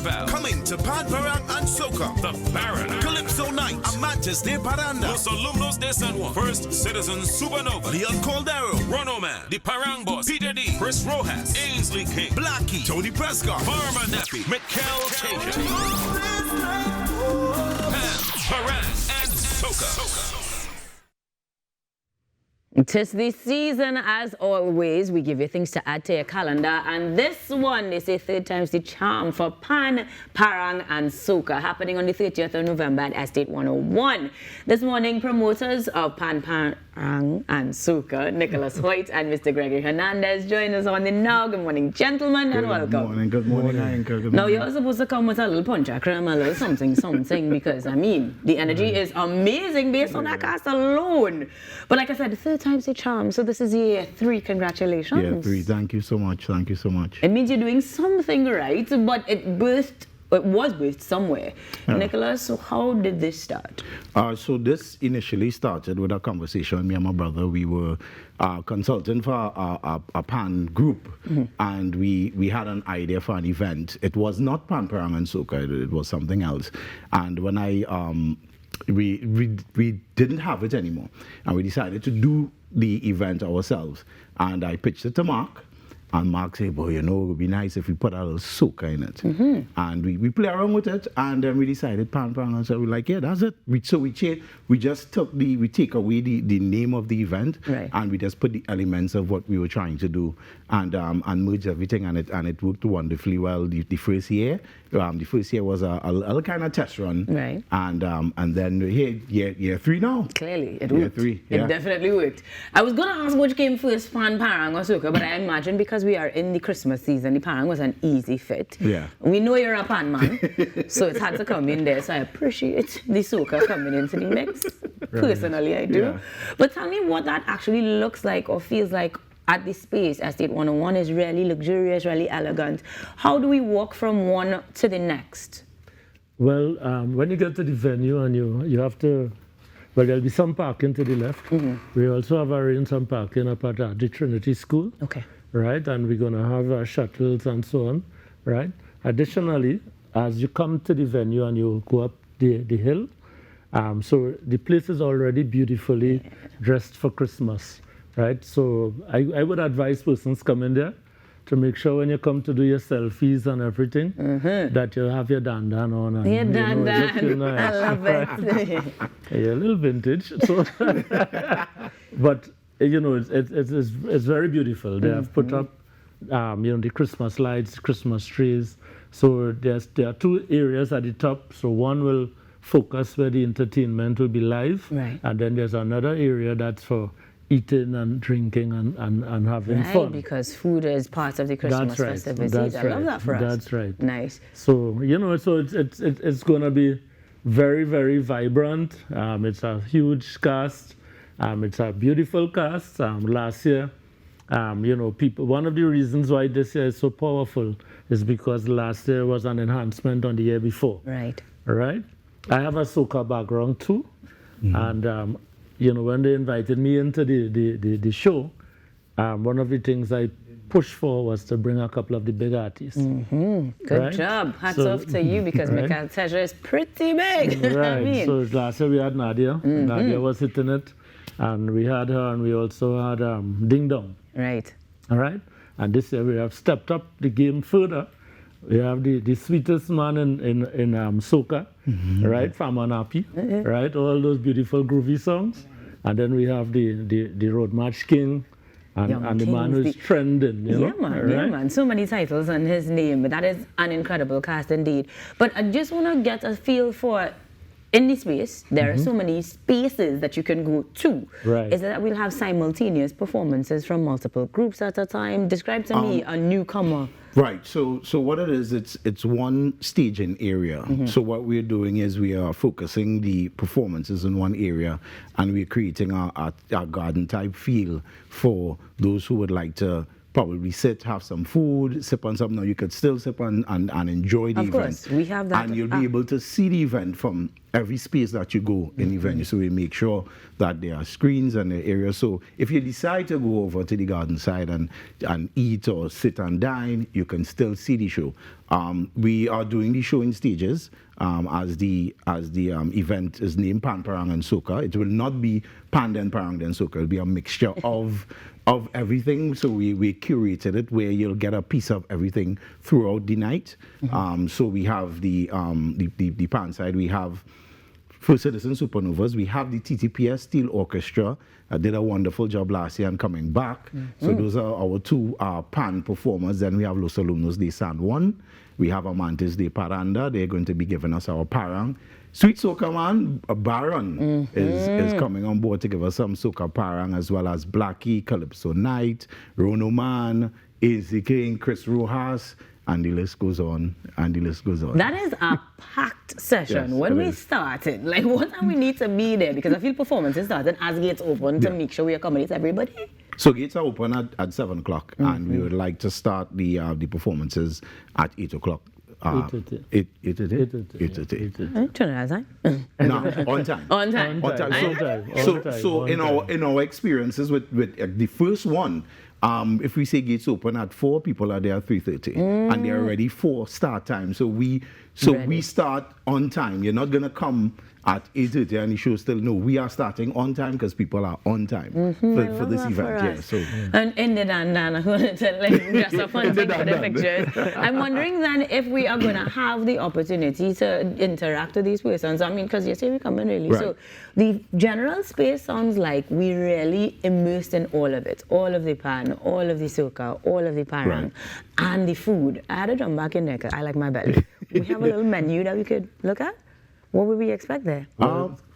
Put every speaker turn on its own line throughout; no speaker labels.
Maraval.
Coming to Parang Soca,
The Baron.
Calypso Night, Amantes de Paranda,
Los Alumnos de San Juan. First Citizen Supernova.
Leon Caldero,
Rono Man. The Parang Boss. Peter D. Chris Rojas. Ainsley King.
Blackie, Tony Prescott,
Farmer Nappy. Mikkel Tajan. Parang and Soca.
Tis this season, as always, we give you things to add to your calendar, and this one is a third time's the charm for Pan, Parang and Soca, happening on the 30th of November at Estate 101. This morning, promoters of Pan, Parang and Soca, Nicholas Hoyt and Mr. Gregory Hernandez, join us on the now. Good morning, gentlemen, and welcome.
Good morning, Anchor. Good morning.
Now, you're supposed to come with a little punch, a creme, a little something, because, I mean, the energy is amazing based on that cast alone. But like I said, the third time's a charm, so this is year 3. Congratulations.
Year 3. Thank you so much.
It means you're doing something right, but it was birthed somewhere. Yeah. Nicholas, so how did this start?
So this initially started with a conversation. Me and my brother, we were consulting for a Pan group, and we had an idea for an event. It was not Pan, Parang and Soca. It was something else. And when we didn't have it anymore, and we decided to do the event ourselves. And I pitched it to Mark, and Mark said, "Boy, it would be nice if we put a little soca in it." And we play around with it, and then we decided Pan, and so we're like, yeah, that's it. We just take away the name of the event,
right,
and we just put the elements of what we were trying to do, and merge everything, and it worked wonderfully well. The first year was a kind of test run,
right,
and then year 3 now.
Clearly, it worked.
Year 3, yeah.
It definitely worked. I was gonna ask which came first, Pan, Parang or Soca, but I imagine because we are in the Christmas season, the Parang was an easy fit.
Yeah.
We know you're a Pan man, so it had to come in there. So I appreciate the Soca coming into the mix. Personally, I do.
Yeah.
But tell me what that actually looks like or feels like at the space. Estate 101 is really luxurious, really elegant. How do we walk from one to the next?
Well, when you get to the venue and you have to, well, there'll be some parking to the left. We also have arranged some parking up at the Trinity School.
Okay.
Right, and we're going to have shuttles and so on, right? Additionally, as you come to the venue and you go up the hill, so the place is already beautifully dressed for Christmas, right? So I would advise persons coming there to make sure when you come to do your selfies and everything, that you have your dandan on. And,
your dandan,
nice.
I love it.
Yeah, a little vintage. So, but it's very beautiful. They have put up, the Christmas lights, Christmas trees. So there are 2 areas at the top. So one will focus where the entertainment will be live,
right,
and then there's another area that's for eating and drinking and having fun.
Because food is part of the Christmas festivities. I love that for us.
That's right.
Nice.
So it's going to be very, very vibrant. It's a huge cast. It's a beautiful cast. Last year, people. One of the reasons why this year is so powerful is because last year was an enhancement on the year before.
Right.
All right. I have a soca background too, and when they invited me into the show, one of the things I pushed for was to bring a couple of the big artists.
Good job. Hats off to you, because Mikkel Tajan is pretty big.
Right.
I mean.
So last year we had Nadia. Nadia was hitting it. And we had her, and we also had Ding Dong.
Right.
All right? And this year we have stepped up the game further. We have the sweetest man in Soca, right? Farmer Nappy, right? All those beautiful groovy songs. And then we have the Road March King, and the man who's trending.
Yeah, man. So many titles on his name. That is an incredible cast indeed. But I just want to get a feel for, in this space, there are so many spaces that you can go to.
Right.
Is it that we'll have simultaneous performances from multiple groups at a time? Describe to me a newcomer.
Right. So what it is, it's one staging area. So what we're doing is we are focusing the performances in one area, and we're creating a garden type feel for those who would like to probably sit, have some food, sip on something. Now you could still sip on and enjoy the
Of
event.
course, we have that.
And you'll be able to see the event from every space that you go in the venue. So we make sure that there are screens and the area. So if you decide to go over to the garden side and eat or sit and dine, you can still see the show. We are doing the show in stages as the event is named Pan, Parang and Soca. It will not be Pan then Parang then Soca. It will be a mixture of everything. So we curated it where you'll get a piece of everything throughout the night. So we have the Pan side. We have First Citizen Supernovas. We have the TTPS Steel Orchestra. Did a wonderful job last year and coming back. So those are our two Pan performers. Then we have Los Alumnos de San Juan. We have Amantes de Paranda. They're going to be giving us our Parang. Sweet Soca Man, Baron is coming on board to give us some Soca Parang, as well as Blackie, Calypso Knight, Rono Man, AZ King, Chris Rojas, and the list goes on, and the list goes on.
That is a packed session.
Yes,
When
it
we
is.
started, like what time we need to be there? Because I feel performances started as gates open to make sure we accommodate everybody.
So gates are open at 7 o'clock, and we would like to start the performances at 8 o'clock. 8:30.
Right, Trinidad time.
No, on time.
On time.
On time.
On time.
So in our experiences with the first one, if we say gates open at 4, people are there at 3:30, and they're ready for start time. So we start on time. You're not gonna come at 8:30 and the show still. No, we are starting on time because people are on time for this event. Yeah. So
And in the dan, I'm going to like dress up on thing for the pictures. I'm wondering then if we are going to have the opportunity to interact with these persons. I mean, because you say we come in early.
Right.
So the general space sounds like we really immersed in all of it. All of the pan, all of the soca, all of the parang,
Right.
and the food. I had to jump back in there 'cause I like my belly. We have a little menu that we could look at. What would we expect there?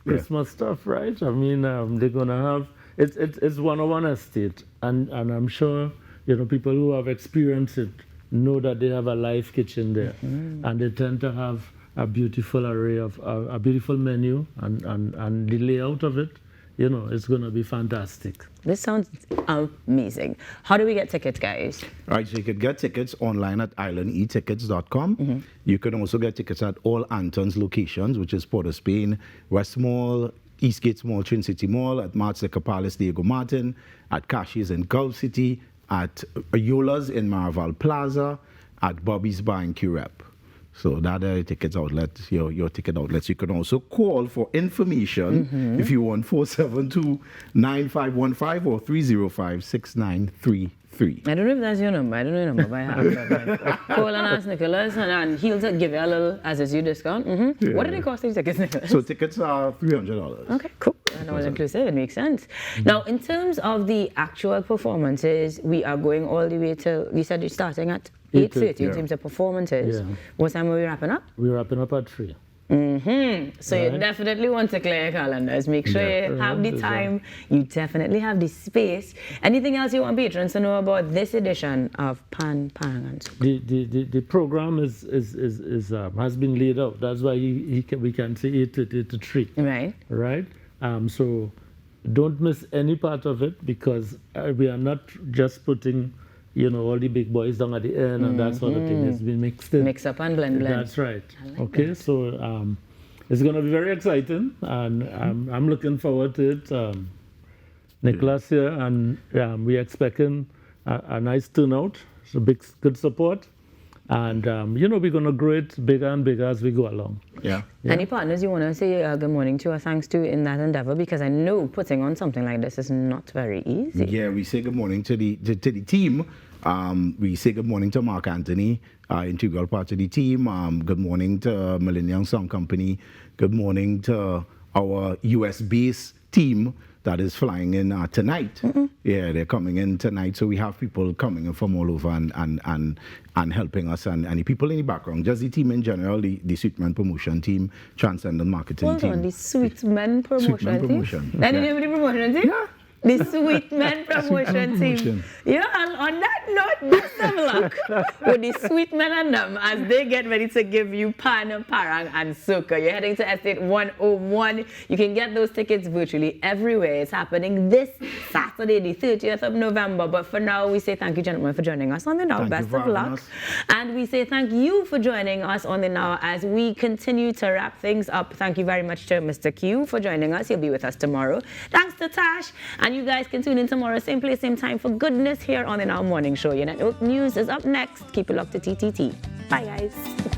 Christmas stuff, right? I mean, they're gonna have it's 101 estate, and I'm sure people who have experienced it know that they have a live kitchen there, and they tend to have a beautiful array of a beautiful menu, and the layout of it, it's gonna be fantastic.
This sounds amazing. How do we get tickets, guys?
right, so you could get tickets online at islandetickets.com. You can also get tickets at all Anton's locations, which is Port of Spain, West Mall, Eastgate Mall, Trin City Mall, at Martzica Palace, Diego Martin, at Cashies in Gulf City, at Yola's in Maraval Plaza, at Bobby's Bar in Curep. So that are tickets outlets, your ticket outlets. You can also call for information if you want 472-9515 or 305-6933.
I don't know if that's your number. I don't know your number by heart. Call and ask Nicholas, and he'll give you a little SSU discount. What do they cost these tickets, Nicholas?
So tickets are $300.
Okay, cool. And all inclusive, it makes sense. Now, in terms of the actual performances, we are going all the way to, you said you're starting at 8:30 in terms of performances.
Yeah.
What time are we wrapping up?
We're wrapping up at 3.
So you definitely want to clear your calendars. Make sure you have the time. You definitely have the space. Anything else you want patrons to know about this edition of Pan, Parang and Soca?
The program has been laid out. That's why we can say 8:30 to 3.
Right.
Right? So don't miss any part of it, because we are not just putting all the big boys down at the end and that sort of thing. It's been mixed in.
Mix up and blend.
That's right. Okay, so it's going to be very exciting, and I'm looking forward to it. Nicholas here, and we're expecting a nice turnout, so good support, and we're going to grow it bigger and bigger as we go along.
Yeah.
Any partners you want to say good morning to or thanks to in that endeavor? Because I know putting on something like this is not very easy.
Yeah, we say good morning to the team. We say good morning to Mark Anthony, integral part of the team. Good morning to Millennium Song Company. Good morning to our US-based team that is flying in tonight. Yeah, they're coming in tonight. So we have people coming in from all over and helping us, and the people in the background. Just the team in general, the Sweetman promotion team, Transcendent Marketing
Hold
team.
on, the Sweetman promotion
Sweetman promotion.
team? Any
Yeah.
name of the promotion team?
Yeah.
the Sweet Men promotion team. Yeah, and on that note, best of luck with the Sweet Men and them as they get ready to give you Pan, Parang, and Soca. You're heading to Estate 101. You can get those tickets virtually everywhere. It's happening this Saturday, the 30th of November. But for now, we say thank you, gentlemen, for joining us on the Now. Best of luck. And we say thank you for joining us on the Now as we continue to wrap things up. Thank you very much to Mr. Q for joining us. He'll be with us tomorrow. Thanks to Tash. And you guys can tune in tomorrow, same place, same time for goodness here on the Now Morning Show. Your network news is up next. Keep it locked to TTT. Bye, guys.